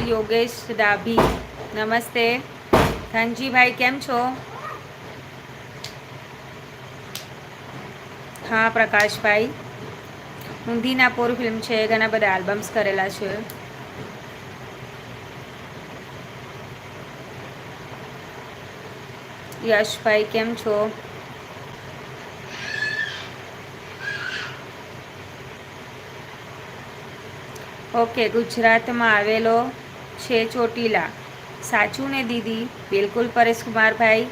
યોગેશ ડાભી નમસ્તે. ધનજીભાઈ કેમ છો? હા પ્રકાશભાઈ, ઊંધીના પોર ફિલ્મ છે, ઘણા બધા આલ્બમ્સ કરેલા છે. યશભાઈ કેમ છો? ઓકે, ગુજરાતમાં આવેલો છે ચોટીલા, સાચું ને દીદી? બિલકુલ પરેશકુમારભાઈ,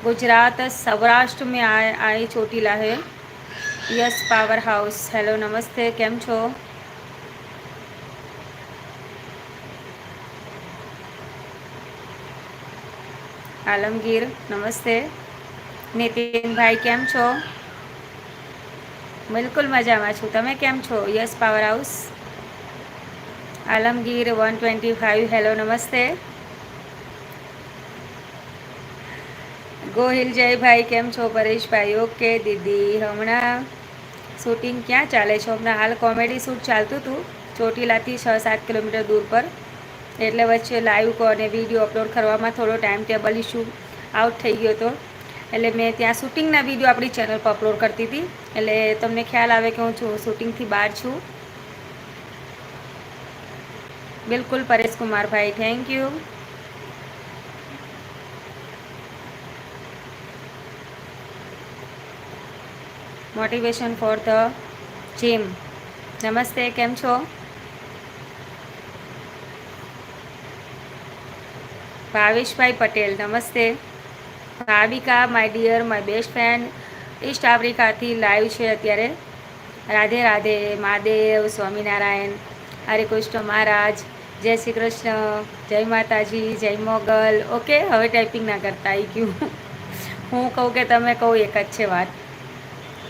गुजरात सौराष्ट्र में आए चोटीला है. यस पावर हाउस, हेलो नमस्ते, केम छो? आलमगीर नमस्ते. નીતિનભાઈ કેમ છો? બિલકુલ મજામાં છું, તમે કેમ છો? Yes power house. Alamgir 125, hello નમસ્તે. ગોહિલ જયભાઈ કેમ છો? પરેશભાઈ ઓકે દીદી, હમણાં શૂટિંગ ક્યાં ચાલે છે? હમણાં હાલ કોમેડી શૂટ ચાલતું હતું ચોટીલાથી 6-7 કિલોમીટર દૂર પર, એટલે વચ્ચે લાઈવ અને વિડીયો અપલોડ કરવામાં થોડો ટાઈમ ટેબલ ઇસ્યુ આઉટ થઈ ગયો હતો, એટલે મેં ત્યાં શૂટિંગના વિડીયો આપણી ચેનલ પર અપલોડ કરતી હતી, એટલે તમને ખ્યાલ આવે કે હું શૂટિંગથી બહાર છું. બિલકુલ પરેશકુમારભાઈ, thank you. Motivation for the gym નમસ્તે, કેમ છો? ભાવેશભાઈ પટેલ નમસ્તે. Bhavika my dear, my best friend, east આફ્રિકાથી લાઈવ છે અત્યારે. રાધે રાધે, મહાદેવ, સ્વામિનારાયણ, હરે કૃષ્ણ મહારાજ, જય શ્રી કૃષ્ણ, જય માતાજી, જય મોગલ. ઓકે, હવે ટાઈપિંગ ના કરતા આવી ગયું. હું કહું કે તમે કહો એક જ છે વાત.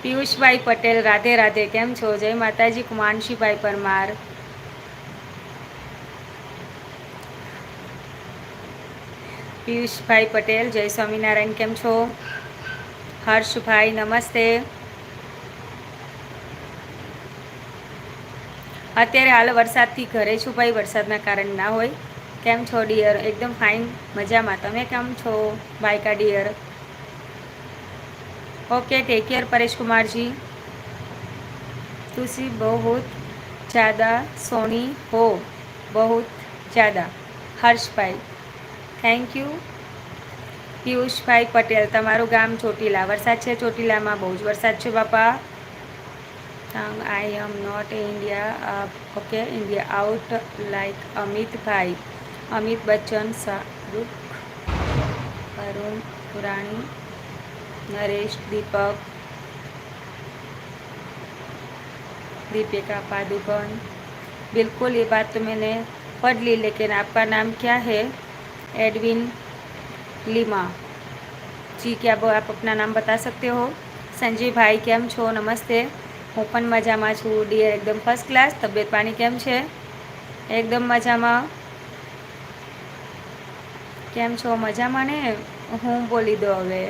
પિયુષભાઈ પટેલ રાધે રાધે, કેમ છો? જય માતાજી. કુમાનશીભાઈ પરમાર, પિયુષભાઈ પટેલ જય સ્વામિનારાયણ, કેમ છો? હર્ષભાઈ નમસ્તે. અત્યારે હાલ વરસાદથી ઘરે છું ભાઈ, વરસાદના કારણે ના હોય. કેમ છો ડિયર? એકદમ ફાઇન, મજામાં. તમે કેમ છો ભાઈકા dear? Okay, take care Paresh Kumar ji. तुसी बहुत ज़्यादा सोनी हो, बहुत ज़्यादा. Harshbhai thank you. પિયુષભાઈ પટેલ, તમારું ગામ ચોટીલા. વરસાદ છે ચોટીલામાં? બહુ જ વરસાદ છે બાપા. I am not India. Okay, India out like અમિતભાઈ, અમિત બચ્ચન, શાહરૂખ, અરુણ પુરાણી, नरेश, दीपक, दीपिका पादुकोण. बिल्कुल ये बात तो मैंने पढ़ ली, लेकिन आपका नाम क्या है? एडविन लीमा जी, क्या वो आप अपना नाम बता सकते हो? संजय भाई કેમ છો? નમસ્તે. હું પણ મજામાં છું ડિયર, એકદમ ફર્સ્ટ ક્લાસ. તબિયત પાણી કેમ છે? એકદમ મજામાં. કેમ છો? મજામાં ને? હું બોલી દો હવે.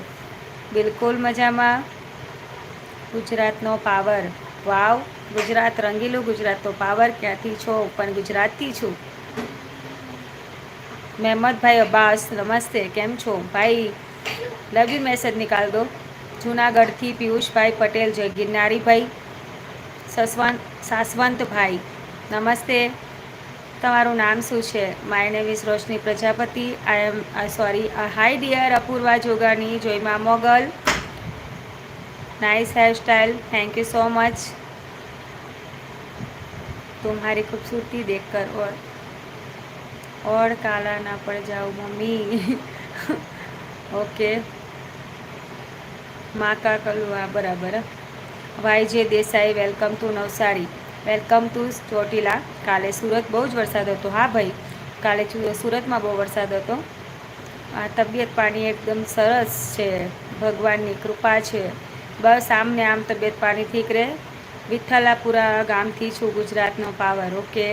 બિલકુલ મજામાં. ગુજરાતનો પાવર, વાવ. ગુજરાત રંગીલું, ગુજરાતનો પાવર. ક્યાંથી છો? પણ ગુજરાતથી છું. મહેમદભાઈ અબ્બાસ નમસ્તે, કેમ છો ભાઈ? લવ યુ મેસેજ નિકાલ દો. જૂનાગઢથી પિયુષભાઈ પટેલ જય ગિરનારીભાઈ. સાસવંતભાઈ નમસ્તે. તમારું નામ શું છે? My name is Roshni Prajapati. I am sorry. Hi dear Apurva Jogani, જોઈમા Mogal. Nice hairstyle, thank you so much. तुम्हारी खूबसूरती देखकर और काला ना पड़ जाओ मम्मी. ओके, माँ का कलुआ बराबर. Y J Desai, welcome to Navsari, welcome to Chotila. કાલે સુરત બહુ જ વરસાદ હતો. હા ભાઈ, કાલે સુરતમાં બહુ વરસાદ હતો. તબિયત પાણી એકદમ સરસ છે, ભગવાનની કૃપા છે. બસ આમ ને આમ તબિયત પાણી ઠીક રહે. વિઠ્ઠલાપુરા ગામથી છું, ગુજરાતનો પાવર. ઓકે.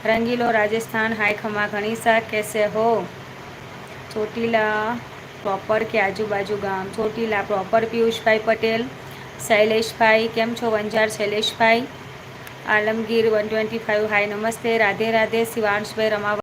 રંગીલો રાજસ્થાન, હાય ખમા ઘણીસા, કેસે હો? ચોટીલા પ્રોપર કે આજુબાજુ ગામ? ચોટીલા પ્રોપર. પિયુષભાઈ પટેલ. શૈલેષભાઈ કેમ છો? વંજાર શૈલેષભાઈ. આલમગીર 125, હાય નમસ્તે. રાધે રાધે. શિવાંશભાઈ રમાવા